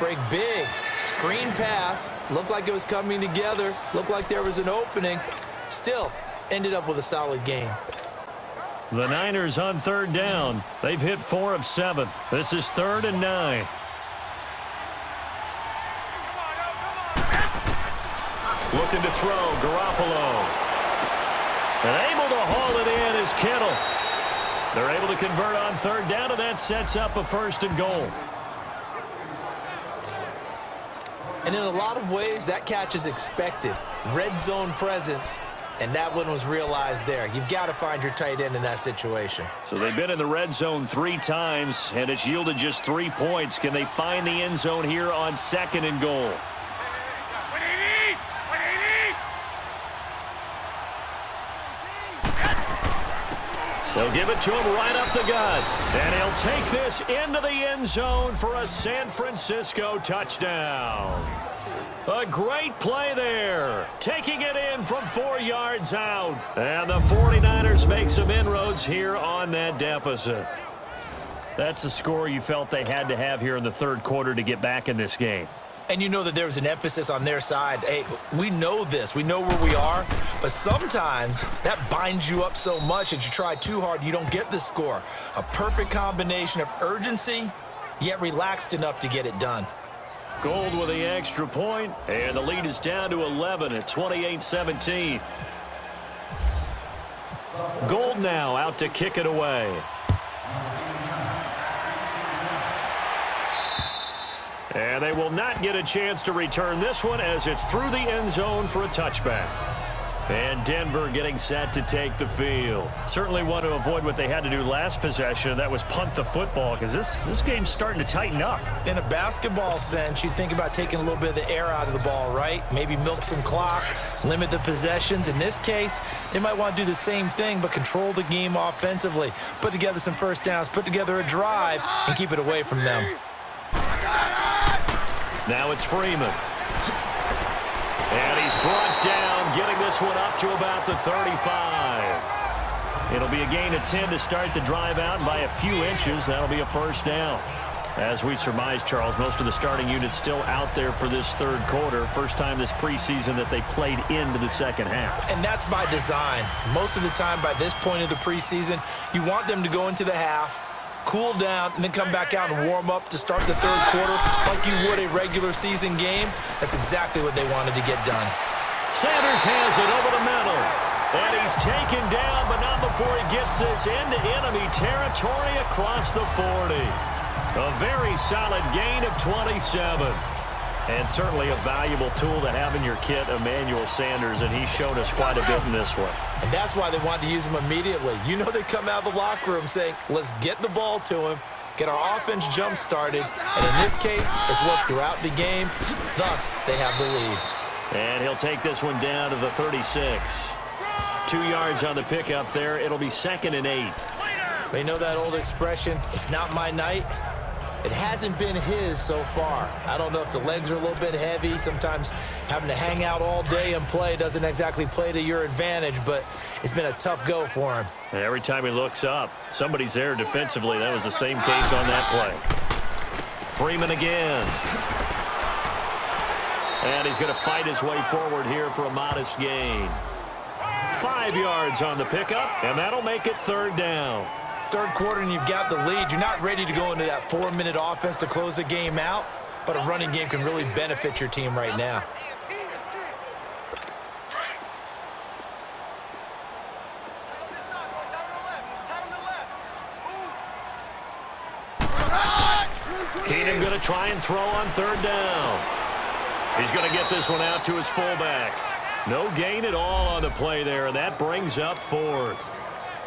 break big. Screen pass. Looked like it was coming together. Looked like there was an opening. Still ended up with a solid game. The Niners on third down. They've hit 4 of 7. This is 3rd and 9. Looking to throw, Garoppolo. And able to haul it in is Kittle. They're able to convert on third down, and that sets up a 1st and goal. And in a lot of ways, that catch is expected. Red zone presence, and that one was realized there. You've got to find your tight end in that situation. So they've been in the red zone 3 times, and it's yielded just 3 points. Can they find the end zone here on 2nd and goal? They'll give it to him right up the gut. And he'll take this into the end zone for a San Francisco touchdown. A great play there. Taking it in from 4 yards out. And the 49ers make some inroads here on that deficit. That's the score you felt they had to have here in the 3rd quarter to get back in this game. And you know that there was an emphasis on their side. Hey, we know this. We know where we are. But sometimes that binds you up so much that you try too hard, you don't get the score. A perfect combination of urgency, yet relaxed enough to get it done. Gold with the extra point, and the lead is down to 11 at 28-17. Gold now out to kick it away. And they will not get a chance to return this one as it's through the end zone for a touchback. And Denver getting set to take the field. Certainly want to avoid what they had to do last possession, and that was punt the football, because this game's starting to tighten up. In a basketball sense, you think about taking a little bit of the air out of the ball, right? Maybe milk some clock, limit the possessions. In this case, they might want to do the same thing, but control the game offensively. Put together some first downs, put together a drive, and keep it away from them. Now it's Freeman. And he's brought down, getting this one up to about the 35. It'll be a gain of 10 to start the drive out, and by a few inches, that'll be a 1st down. As we surmise, Charles, most of the starting units still out there for this 3rd quarter. First time this preseason that they played into the 2nd half. And that's by design. Most of the time by this point of the preseason, you want them to go into the half, cool down, and then come back out and warm up to start the 3rd quarter like you would a regular season game. That's exactly what they wanted to get done. Sanders has it over the middle. And he's taken down, but not before he gets this into enemy territory across the 40. A very solid gain of 27. And certainly a valuable tool to have in your kit, Emmanuel Sanders, and he's shown us quite a bit in this one. And that's why they wanted to use him immediately. You know they come out of the locker room saying, let's get the ball to him, get our offense jump-started, and in this case, it's worked throughout the game. Thus, they have the lead. And he'll take this one down to the 36. 2 yards on the pickup there. It'll be 2nd and 8. They know that old expression, it's not my night. It hasn't been his so far. I don't know if the legs are a little bit heavy. Sometimes having to hang out all day and play doesn't exactly play to your advantage, but it's been a tough go for him. And every time he looks up, somebody's there defensively. That was the same case on that play. Freeman again. And he's going to fight his way forward here for a modest gain. 5 yards on the pickup, and that'll make it 3rd down. 3rd quarter and you've got the lead. You're not ready to go into that 4-minute offense to close the game out, but a running game can really benefit your team right now. Keenum going to try and throw on 3rd down. He's going to get this one out to his fullback. No gain at all on the play there, and that brings up 4th.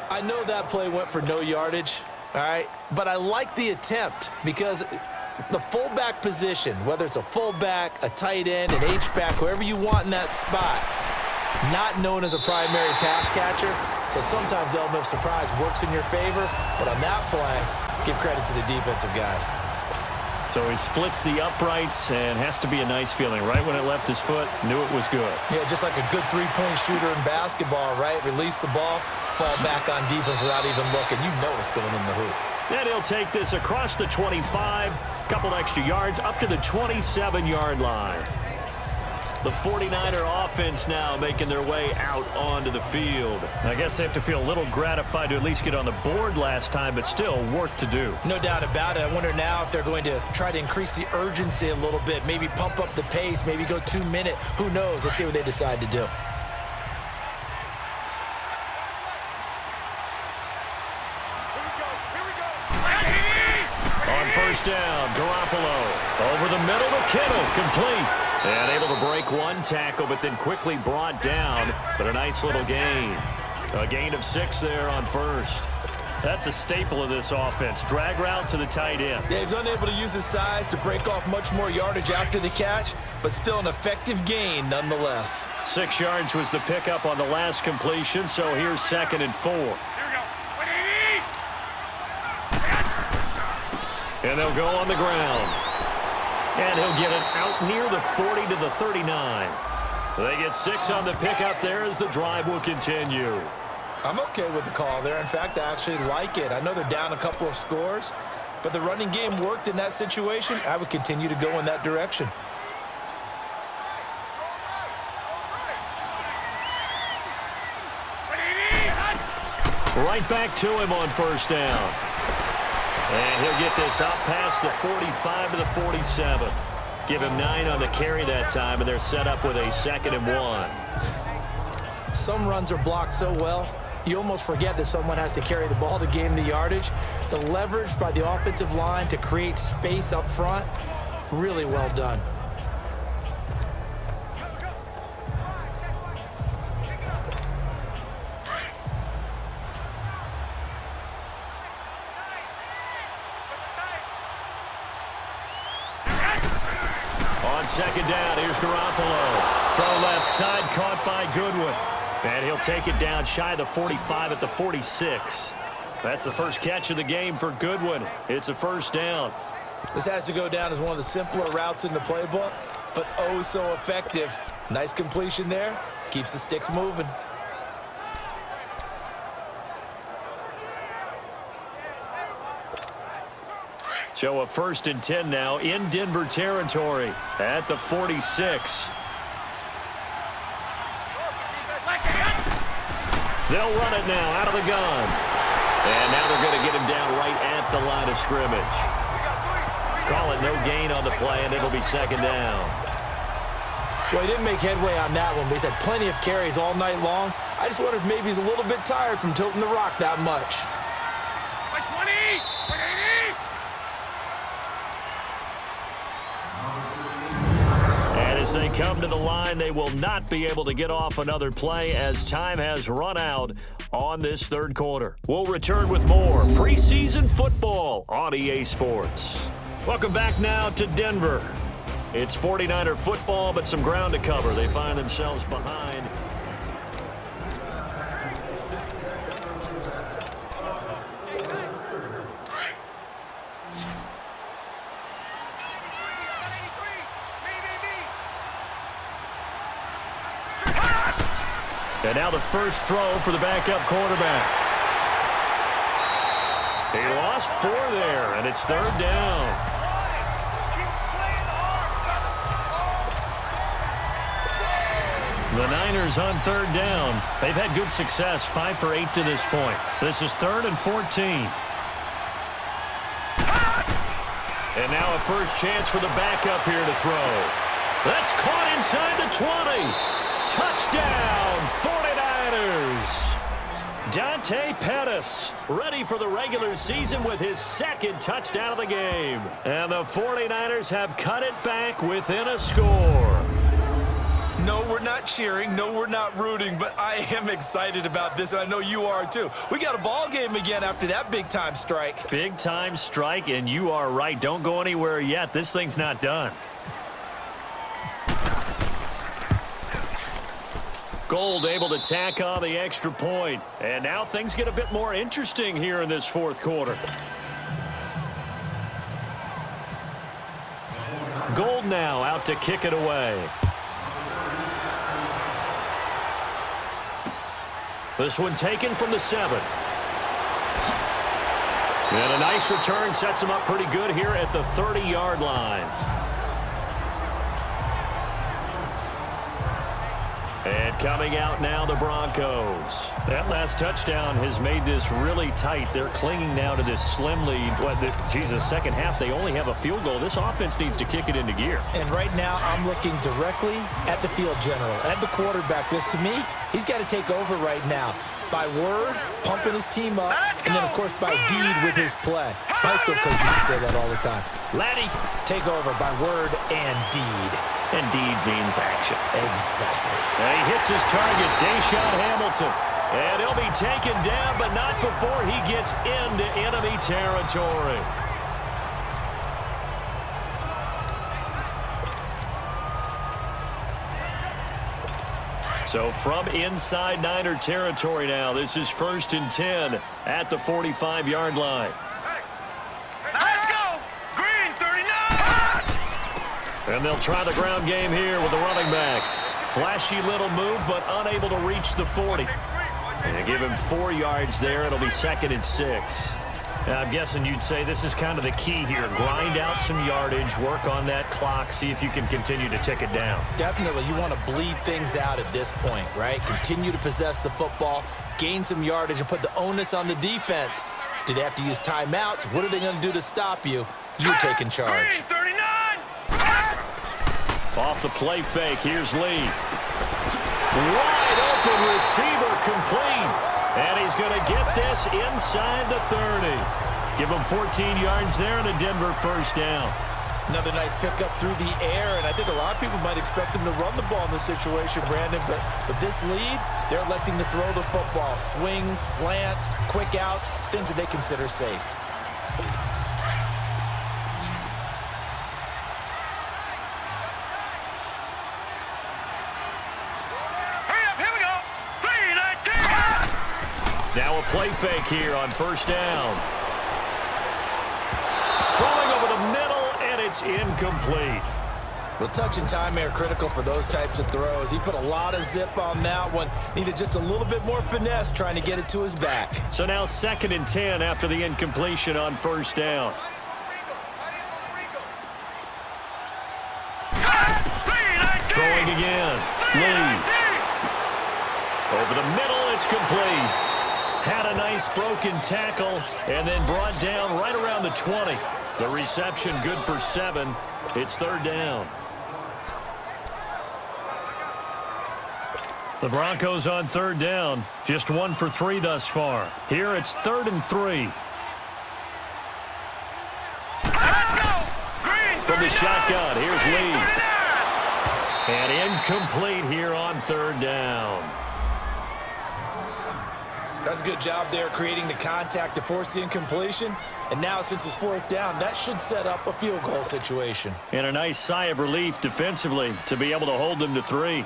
I know that play went for no yardage, all right, but I like the attempt because the fullback position, whether it's a fullback, a tight end, an H-back, whoever you want in that spot, not known as a primary pass catcher, so sometimes the element of surprise works in your favor, but on that play, give credit to the defensive guys. So he splits the uprights and has to be a nice feeling. Right when it left his foot, knew it was good. Yeah, just like a good three-point shooter in basketball, right? Release the ball, fall back on defense without even looking. You know it's going in the hoop. And he'll take this across the 25, couple extra yards up to the 27-yard line. The 49er offense now making their way out onto the field. I guess they have to feel a little gratified to at least get on the board last time, but still work to do. No doubt about it. I wonder now if they're going to try to increase the urgency a little bit, maybe pump up the pace, maybe go 2-minute. Who knows? Let's see what they decide to do. On first down, Garoppolo. Over the middle to Kittle, complete. And able to break one tackle, but then quickly brought down. But a nice little gain. A gain of 6 there on first. That's a staple of this offense. Drag route to the tight end. Yeah, he's unable to use his size to break off much more yardage after the catch, but still an effective gain nonetheless. 6 yards was the pickup on the last completion, so here's 2nd and 4. And they'll go on the ground. And he'll get it out near the 40 to the 39. They get 6 on the pickup there as the drive will continue. I'm okay with the call there. In fact, I actually like it. I know they're down a couple of scores, but the running game worked in that situation. I would continue to go in that direction. Right back to him on first down. And he'll get this up past the 45 to the 47. Give him 9 on the carry that time, and they're set up with a 2nd and 1. Some runs are blocked so well, you almost forget that someone has to carry the ball to gain the yardage. The leverage by the offensive line to create space up front, really well done. On 2nd down, here's Garoppolo. Throw left side, caught by Goodwin. And he'll take it down shy of the 45 at the 46. That's the first catch of the game for Goodwin. It's a first down. This has to go down as one of the simpler routes in the playbook, but oh so effective. Nice completion there. Keeps the sticks moving. So a 1st and 10 now in Denver territory at the 46. They'll run it now out of the gun. And now they're going to get him down right at the line of scrimmage. Call it no gain on the play, and it'll be 2nd down. Well, he didn't make headway on that one, but he's had plenty of carries all night long. I just wonder if maybe he's a little bit tired from tilting the rock that much. As they come to the line, they will not be able to get off another play as time has run out on this 3rd quarter. We'll return with more preseason football on EA Sports. Welcome back now to Denver. It's 49er football, but some ground to cover. They find themselves behind. And now the first throw for the backup quarterback. He lost 4 there, and it's 3rd down. The Niners on 3rd down. They've had good success, 5 for 8 to this point. This is 3rd and 14. And now a first chance for the backup here to throw. That's caught inside the 20. Touchdown, 49ers. Dante Pettis ready for the regular season with his 2nd touchdown of the game. And the 49ers have cut it back within a score. No, we're not cheering. No, we're not rooting, but I am excited about this, and I know you are too. We got a ball game again after that big-time strike. Big-time strike, and you are right. Don't go anywhere yet. This thing's not done. Gold able to tack on the extra point. And now things get a bit more interesting here in this 4th quarter. Gold now out to kick it away. This one taken from the 7. And a nice return sets him up pretty good here at the 30-yard line. And coming out now, the Broncos. That last touchdown has made this really tight. They're clinging now to this slim lead. Second half, they only have a field goal. This offense needs to kick it into gear. And right now, I'm looking directly at the field general, at the quarterback, because to me, he's got to take over right now. By word, pumping his team up, and then, of course, by deed with his play. My high school coach used to say that all the time. Laddie, take over by word and deed. And deed means action. Exactly. And he hits his target, Deshaun Hamilton. And he'll be taken down, but not before he gets into enemy territory. So from inside Niner territory now, this is 1st and 10 at the 45-yard line. Let's go! Green 39! And they'll try the ground game here with the running back. Flashy little move, but unable to reach the 40. And they give him 4 yards there. It'll be 2nd and 6. Now, I'm guessing you'd say this is kind of the key here. Grind out some yardage, work on that clock, see if you can continue to tick it down. Definitely. You want to bleed things out at this point, right? Continue to possess the football, gain some yardage, and put the onus on the defense. Do they have to use timeouts? What are they going to do to stop you? You're taking charge. Green 39! Off the play fake, here's Lee. Wide open receiver complete. And he's going to get this inside the 30. Give him 14 yards there and a Denver first down. Another nice pickup through the air, and I think a lot of people might expect him to run the ball in this situation, Brandon, but with this lead, they're electing to throw the football. Swings, slants, quick outs, things that they consider safe. Now a play fake here on first down. Throwing over the middle, and it's incomplete. Well, touch and time are critical for those types of throws. He put a lot of zip on that one. Needed just a little bit more finesse trying to get it to his back. So now 2nd and 10 after the incompletion on first down. Throwing again. Lee. Over the middle, it's complete. Had a nice broken tackle and then brought down right around the 20. The reception good for 7. It's 3rd down. The Broncos on 3rd down. Just 1 for 3 thus far. Here it's 3rd and 3. From the shotgun, here's Lee. And incomplete here on 3rd down. That's a good job there creating the contact to force the incompletion. And now since it's 4th down, that should set up a field goal situation. And a nice sigh of relief defensively to be able to hold them to 3.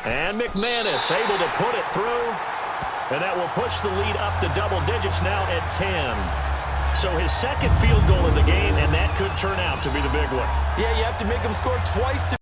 And McManus able to put it through. And that will push the lead up to double digits now at 10. So his 2nd field goal in the game, and that could turn out to be the big one. Yeah, you have to make them score twice to